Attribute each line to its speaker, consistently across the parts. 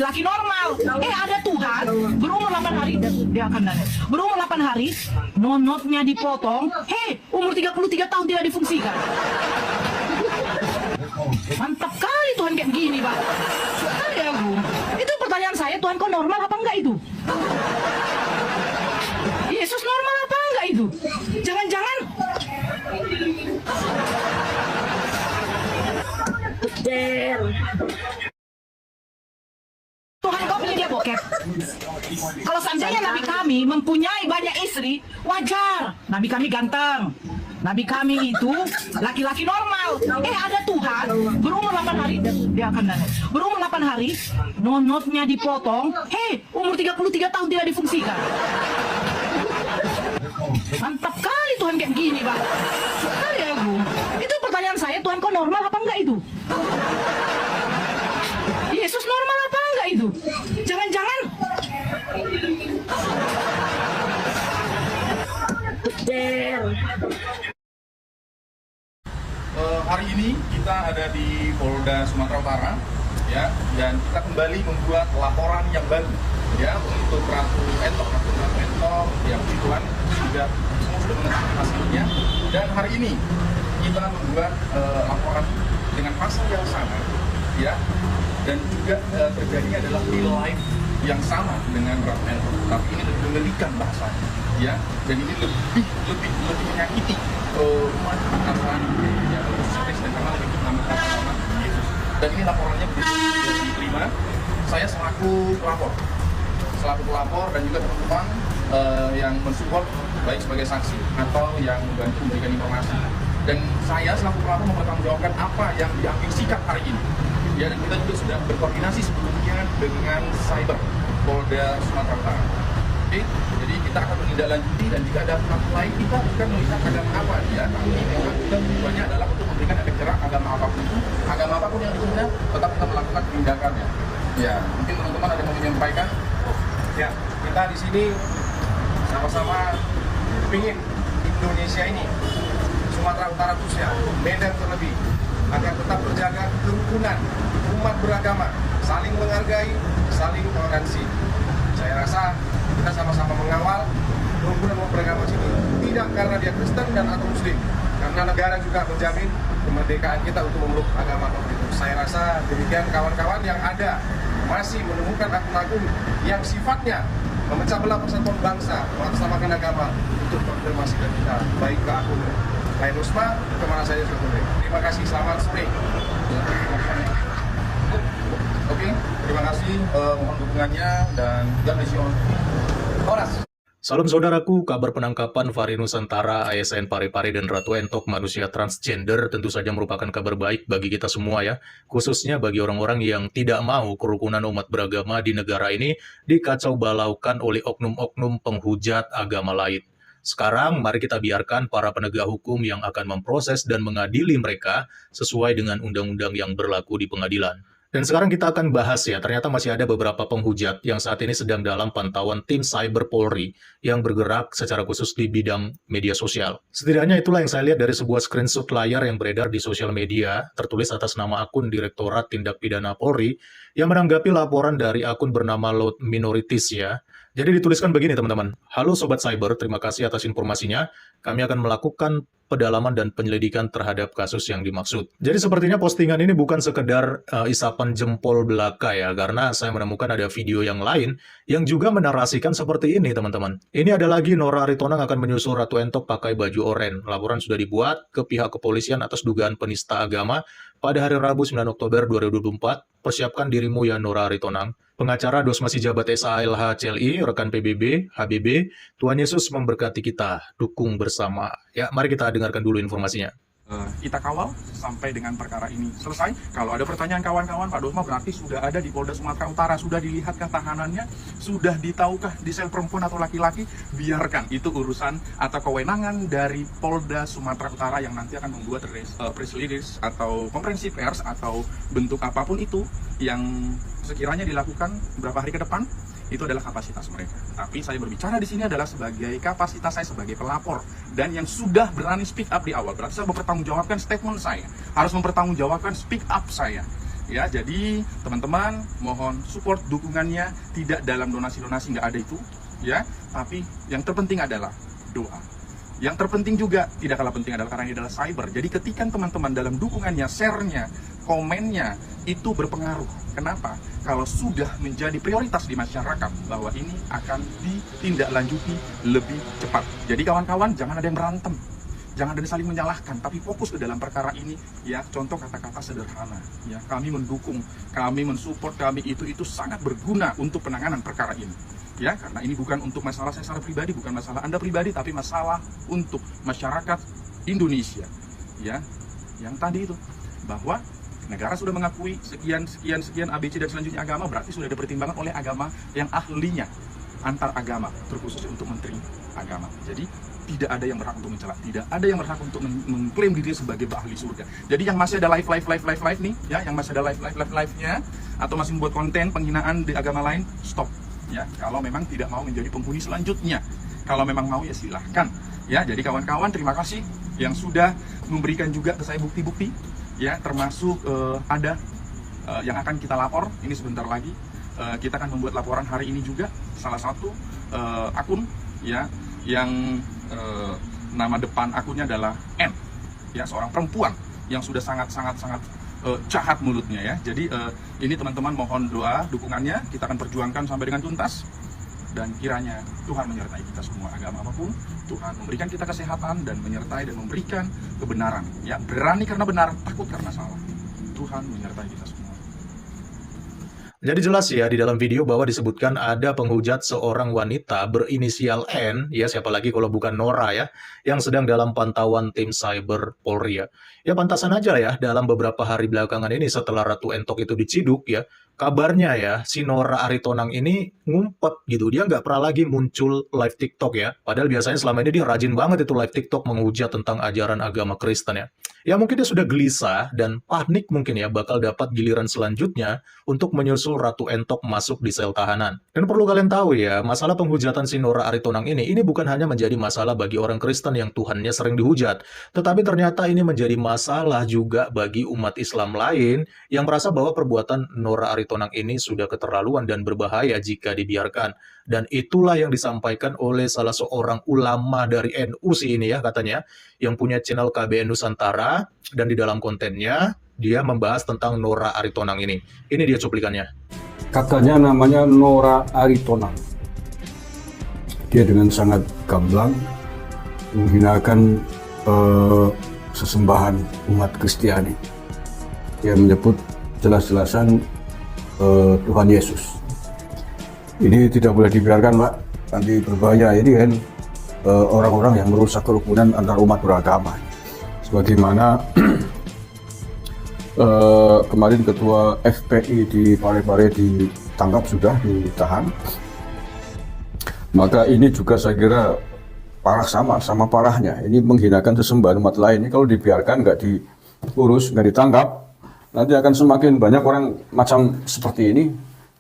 Speaker 1: Laki normal. Ada Tuhan berumur 8 hari dia akan dandan. Berumur 8 hari, nonotnya dipotong. Umur 33 tahun tidak difungsikan. Mantap kali Tuhan kayak begini, Pak. Ada aku. Itu pertanyaan saya, Tuhan kok normal apa enggak itu? Yesus normal apa enggak itu? Jangan-jangan Tuhan kau punya dia bokep. Kalau seandainya Nabi kami mempunyai banyak istri, wajar. Nabi kami ganteng. Nabi kami itu laki-laki normal. Ada Tuhan berumur 8 hari dia akan dandan. Berumur 8 hari, nonotnya dipotong. Umur 33 tahun tidak difungsikan. Mantap kali Tuhan kayak begini, Pak. Ada aku. Itu pertanyaan saya, Tuhan kok normal apa enggak itu? Yesus normal apa enggak itu? Jangan-jangan
Speaker 2: hari ini kita ada di Polda Sumatera Utara, ya, dan kita kembali membuat laporan yang baru, ya, untuk Ratu Entok, yang Tuhan sudah mengetahui hasilnya. Dan hari ini kita membuat laporan dengan pasal yang sama, ya, dan juga terjadinya adalah di live yang sama dengan Ratu Entok, tapi ini lebih mengerikan bahasanya, ya, dan ini lebih menyakiti umat katakan, ya, khususnya Kristen karena lebih menamakan nama Yesus. Dan ini laporannya diterima. Saya selaku pelapor dan juga teman-teman yang mensupport baik sebagai saksi atau yang membantu memberikan informasi. Dan saya selaku pelapor mempertanggungjawabkan apa yang diambil sikap hari ini. Ya, dan kita juga sudah berkoordinasi sebelumnya dengan Cyber Polda Sumatera Utara. Oke, jadi kita akan menindaklanjuti, dan jika ada pelaku lain kita bukan melihat agama apa dia, tapi memang kita tujuannya adalah untuk memberikan efek jerak agama apapun yang digunakan, tetap kita melakukan tindakannya. Ya, mungkin teman-teman ada yang mau menyampaikan.
Speaker 3: Ya, kita di sini sama-sama ingin Indonesia ini, Sumatera Utara khususnya, Medan terlebih, agar tetap terjaga kerukunan umat beragama, saling menghargai, saling toleransi. Saya rasa kita sama-sama mengawal kerukunan umat beragama sini, tidak karena dia Kristen dan atau Muslim, karena negara juga menjamin kemerdekaan kita untuk memeluk agama itu. Saya rasa demikian kawan-kawan yang ada masih menemukan akun-akun yang sifatnya memecah belah persatuan bangsa, mengatasnamakan agama, untuk konfirmasi ke kita, baik ke akun Lain Usma, kemana saja sudah boleh. Terima kasih, selamat sore.
Speaker 2: Oke, terima kasih, mohon dukungannya, dan juga mission Horas.
Speaker 4: Salam saudaraku, kabar penangkapan Fahri Nusantara, ASN Parepare dan Ratu Entok manusia transgender tentu saja merupakan kabar baik bagi kita semua ya, khususnya bagi orang-orang yang tidak mau kerukunan umat beragama di negara ini dikacau balaukan oleh oknum-oknum penghujat agama lain. Sekarang mari kita biarkan para penegak hukum yang akan memproses dan mengadili mereka sesuai dengan undang-undang yang berlaku di pengadilan. Dan sekarang kita akan bahas ya, ternyata masih ada beberapa penghujat yang saat ini sedang dalam pantauan tim Cyber Polri yang bergerak secara khusus di bidang media sosial. Setidaknya itulah yang saya lihat dari sebuah screenshot layar yang beredar di sosial media, tertulis atas nama akun Direktorat Tindak Pidana Polri, yang menanggapi laporan dari akun bernama Loud Minorities ya. Jadi dituliskan begini teman-teman, halo Sobat Cyber, terima kasih atas informasinya, kami akan melakukan pedalaman dan penyelidikan terhadap kasus yang dimaksud. Jadi sepertinya postingan ini bukan sekedar isapan jempol belaka ya, karena saya menemukan ada video yang lain yang juga menarasikan seperti ini teman-teman. Ini ada lagi Nora Aritonang akan menyusul Ratu Entok pakai baju oranye. Laporan sudah dibuat ke pihak kepolisian atas dugaan penista agama pada hari Rabu 9 Oktober 2024. Persiapkan dirimu ya Nora Aritonang. Pengacara dos masih jabat SALH CLI, rekan PBB, HBB, Tuhan Yesus memberkati kita, dukung bersama. Ya, mari kita dengarkan dulu informasinya.
Speaker 2: Kita kawal sampai dengan perkara ini selesai. Kalau ada pertanyaan kawan-kawan, Pak Dosma berarti sudah ada di Polda Sumatera Utara, sudah dilihatkah tahanannya, sudah ditahukah di sel perempuan atau laki-laki, biarkan itu urusan atau kewenangan dari Polda Sumatera Utara yang nanti akan membuat press release atau konferensi pers atau bentuk apapun itu yang sekiranya dilakukan beberapa hari ke depan. Itu adalah kapasitas mereka. Tapi saya berbicara di sini adalah sebagai kapasitas saya sebagai pelapor dan yang sudah berani speak up di awal. Berarti saya mempertanggungjawabkan statement saya, harus mempertanggungjawabkan speak up saya. Ya, jadi teman-teman mohon support dukungannya, tidak dalam donasi-donasi, nggak ada itu, ya. Tapi yang terpenting adalah doa. Yang terpenting juga tidak kalah penting adalah karena ini adalah cyber. Jadi ketika teman-teman dalam dukungannya, share-nya, komennya itu berpengaruh. Kenapa? Kalau sudah menjadi prioritas di masyarakat bahwa ini akan ditindaklanjuti lebih cepat. Jadi kawan-kawan jangan ada yang berantem. Jangan ada saling menyalahkan, tapi fokus ke dalam perkara ini, ya. Contoh kata-kata sederhana, ya. Kami mendukung, kami mensupport, kami itu sangat berguna untuk penanganan perkara ini, ya. Karena ini bukan untuk masalah saya secara pribadi, bukan masalah Anda pribadi, tapi masalah untuk masyarakat Indonesia, ya. Yang tadi itu, bahwa negara sudah mengakui sekian ABC dan selanjutnya agama, berarti sudah ada pertimbangan oleh agama yang ahlinya antar agama, terkhusus untuk menteri agama. Jadi tidak ada yang berhak untuk mencela, tidak ada yang berhak untuk mengklaim diri sebagai ahli surga. Jadi yang masih ada live nih, ya, yang masih ada live-nya atau masih membuat konten penghinaan di agama lain, stop, ya. Kalau memang tidak mau menjadi penghuni selanjutnya, kalau memang mau ya silahkan, ya. Jadi kawan-kawan terima kasih yang sudah memberikan juga ke saya bukti-bukti, ya, termasuk ada yang akan kita lapor ini sebentar lagi. Kita akan membuat laporan hari ini juga, salah satu akun, ya, yang nama depan akunnya adalah N, ya, seorang perempuan yang sudah sangat jahat mulutnya, ya. Jadi ini teman-teman mohon doa dukungannya, kita akan perjuangkan sampai dengan tuntas, dan kiranya Tuhan menyertai kita semua, agama apapun Tuhan memberikan kita kesehatan dan menyertai dan memberikan kebenaran, ya. Berani karena benar, takut karena salah. Tuhan menyertai kita semua.
Speaker 4: Jadi jelas ya di dalam video bahwa disebutkan ada penghujat seorang wanita berinisial N, ya siapa lagi kalau bukan Nora ya, yang sedang dalam pantauan tim cyber Polri ya. Ya pantasan aja ya dalam beberapa hari belakangan ini setelah Ratu Entok itu diciduk ya, kabarnya ya si Nora Aritonang ini ngumpet gitu, dia nggak pernah lagi muncul live TikTok ya. Padahal biasanya selama ini dia rajin banget itu live TikTok menghujat tentang ajaran agama Kristen ya. Ya mungkin dia sudah gelisah dan panik mungkin ya bakal dapat giliran selanjutnya untuk menyusul Ratu Entok masuk di sel tahanan. Dan perlu kalian tahu ya, masalah penghujatan si Nora Aritonang ini bukan hanya menjadi masalah bagi orang Kristen yang Tuhannya sering dihujat, tetapi ternyata ini menjadi masalah juga bagi umat Islam lain yang merasa bahwa perbuatan Nora Aritonang ini sudah keterlaluan dan berbahaya jika dibiarkan. Dan itulah yang disampaikan oleh salah seorang ulama dari NU sih ini ya katanya, yang punya channel KBN Nusantara, dan di dalam kontennya dia membahas tentang Nora Aritonang ini. Ini dia cuplikannya.
Speaker 5: Katanya namanya Nora Aritonang. Dia dengan sangat gamblang menghinakan sesembahan umat Kristiani. Dia menyebut jelas-jelasan Tuhan Yesus. Ini tidak boleh dibiarkan, Pak. Nanti berbahaya. Ini kan orang-orang yang merusak kerukunan antar umat beragama. Sebagaimana kemarin ketua FPI di Parepare ditangkap, sudah ditahan. Maka ini juga saya kira parah, sama parahnya. Ini menghinakan sesembahan umat lain. Ini kalau dibiarkan, nggak diurus, nggak ditangkap, nanti akan semakin banyak orang macam seperti ini.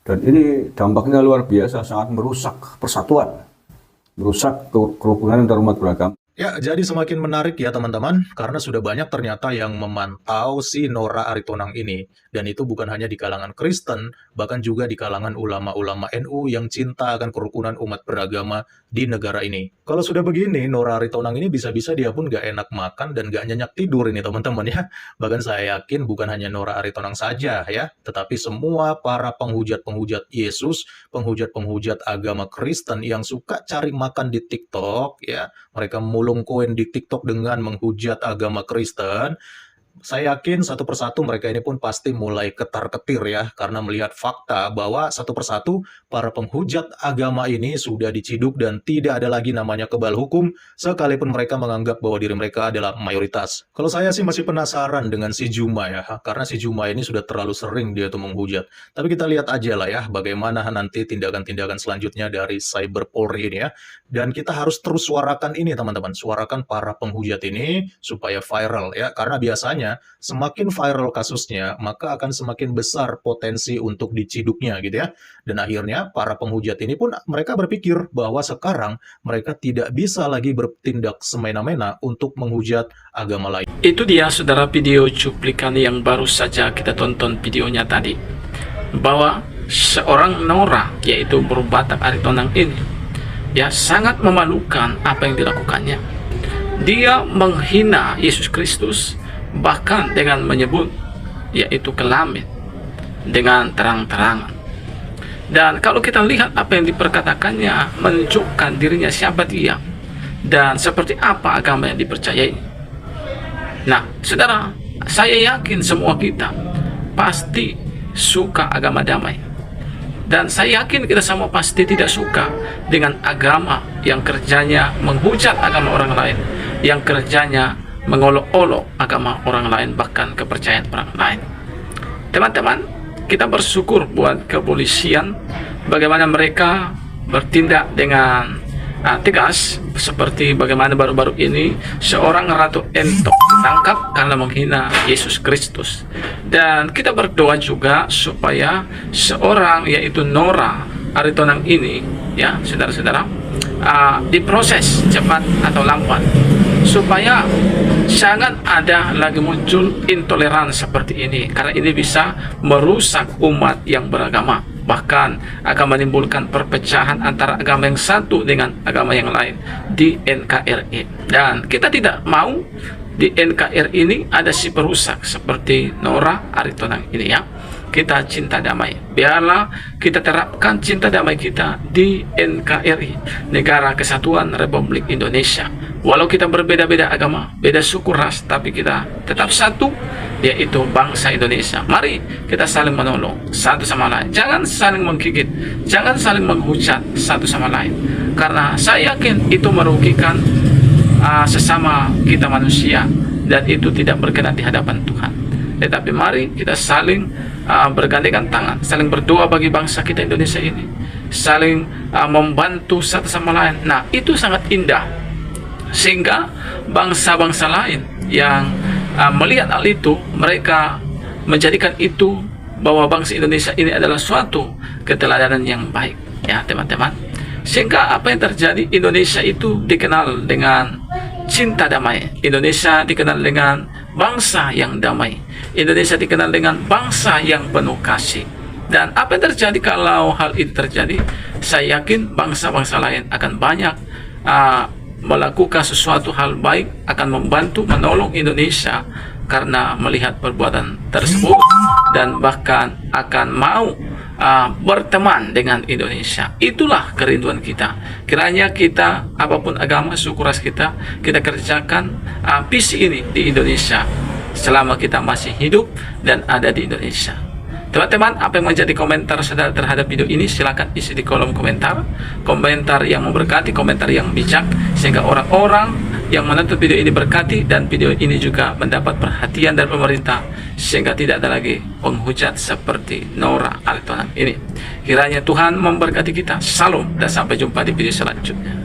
Speaker 5: Dan ini dampaknya luar biasa, sangat merusak persatuan, merusak kerukunan antar umat beragama.
Speaker 4: Ya, jadi semakin menarik ya teman-teman, karena sudah banyak ternyata yang memantau si Nora Aritonang ini. Dan itu bukan hanya di kalangan Kristen, bahkan juga di kalangan ulama-ulama NU yang cinta akan kerukunan umat beragama di negara ini. Kalau sudah begini, Nora Aritonang ini bisa-bisa dia pun gak enak makan dan gak nyenyak tidur ini teman-teman ya. Bahkan saya yakin bukan hanya Nora Aritonang saja ya, tetapi semua para penghujat-penghujat Yesus, penghujat-penghujat agama Kristen yang suka cari makan di TikTok ya, mereka mulung koin di TikTok dengan menghujat agama Kristen. Saya yakin satu persatu mereka ini pun pasti mulai ketar-ketir ya, karena melihat fakta bahwa satu persatu para penghujat agama ini sudah diciduk dan tidak ada lagi namanya kebal hukum, sekalipun mereka menganggap bahwa diri mereka adalah mayoritas. Kalau saya sih masih penasaran dengan si Juma ya, karena si Juma ini sudah terlalu sering dia tuh menghujat. Tapi kita lihat aja lah ya, bagaimana nanti tindakan-tindakan selanjutnya dari Cyber Polri ini ya. Dan kita harus terus suarakan ini teman-teman, suarakan para penghujat ini supaya viral ya, karena biasanya akhirnya semakin viral kasusnya, maka akan semakin besar potensi untuk diciduknya gitu ya. Dan akhirnya para penghujat ini pun mereka berpikir bahwa sekarang mereka tidak bisa lagi bertindak semena-mena untuk menghujat agama lain.
Speaker 6: Itu dia saudara video cuplikan yang baru saja kita tonton videonya tadi, bahwa seorang Nora yaitu berbatak Aritonang ini ya sangat memalukan apa yang dilakukannya. Dia menghina Yesus Kristus bahkan dengan menyebut yaitu kelamin dengan terang-terangan. Dan kalau kita lihat apa yang diperkatakannya menunjukkan dirinya siapa dia dan seperti apa agama yang dipercayai. Nah, saudara, saya yakin semua kita pasti suka agama damai. Dan saya yakin kita semua pasti tidak suka dengan agama yang kerjanya menghujat agama orang lain, yang kerjanya mengolok-olok agama orang lain, bahkan kepercayaan orang lain. Teman-teman, kita bersyukur buat kepolisian bagaimana mereka bertindak dengan tegas, seperti bagaimana baru-baru ini seorang Ratu Entok ditangkap karena menghina Yesus Kristus. Dan kita berdoa juga supaya seorang yaitu Nora Aritonang ini ya saudara-saudara diproses cepat atau lambat, supaya jangan ada lagi muncul intoleran seperti ini, karena ini bisa merusak umat yang beragama, bahkan akan menimbulkan perpecahan antara agama yang satu dengan agama yang lain di NKRI. Dan kita tidak mau di NKRI ini ada si perusak seperti Nora Aritonang ini ya. Kita cinta damai, biarlah kita terapkan cinta damai kita di NKRI, Negara Kesatuan Republik Indonesia. Walau kita berbeda-beda agama, beda suku ras, tapi kita tetap satu, yaitu bangsa Indonesia. Mari kita saling menolong satu sama lain, jangan saling menggigit, jangan saling menghujat satu sama lain, karena saya yakin itu merugikan sesama kita manusia, dan itu tidak berkenan di hadapan Tuhan. Tetapi mari kita saling bergandengan tangan, saling berdoa bagi bangsa kita Indonesia ini, saling membantu satu sama lain. Nah, itu sangat indah, sehingga bangsa-bangsa lain yang melihat hal itu, mereka menjadikan itu bahwa bangsa Indonesia ini adalah suatu keteladanan yang baik ya teman-teman. Sehingga apa yang terjadi, Indonesia itu dikenal dengan cinta damai, Indonesia dikenal dengan bangsa yang damai, Indonesia dikenal dengan bangsa yang penuh kasih. Dan apa yang terjadi kalau hal itu terjadi, saya yakin bangsa-bangsa lain akan banyak melakukan sesuatu hal baik, akan membantu menolong Indonesia karena melihat perbuatan tersebut, dan bahkan akan mau berteman dengan Indonesia. Itulah kerinduan kita. Kiranya kita, apapun agama, suku ras kita kerjakan visi ini di Indonesia selama kita masih hidup dan ada di Indonesia. Teman-teman, apa yang menjadi komentar saudara terhadap video ini, silakan isi di kolom komentar. Komentar yang memberkati, komentar yang bijak, sehingga orang-orang yang menonton video ini berkati, dan video ini juga mendapat perhatian dari pemerintah, sehingga tidak ada lagi penghujat seperti Nora Aritonang ini. Kiranya Tuhan memberkati kita. Salam dan sampai jumpa di video selanjutnya.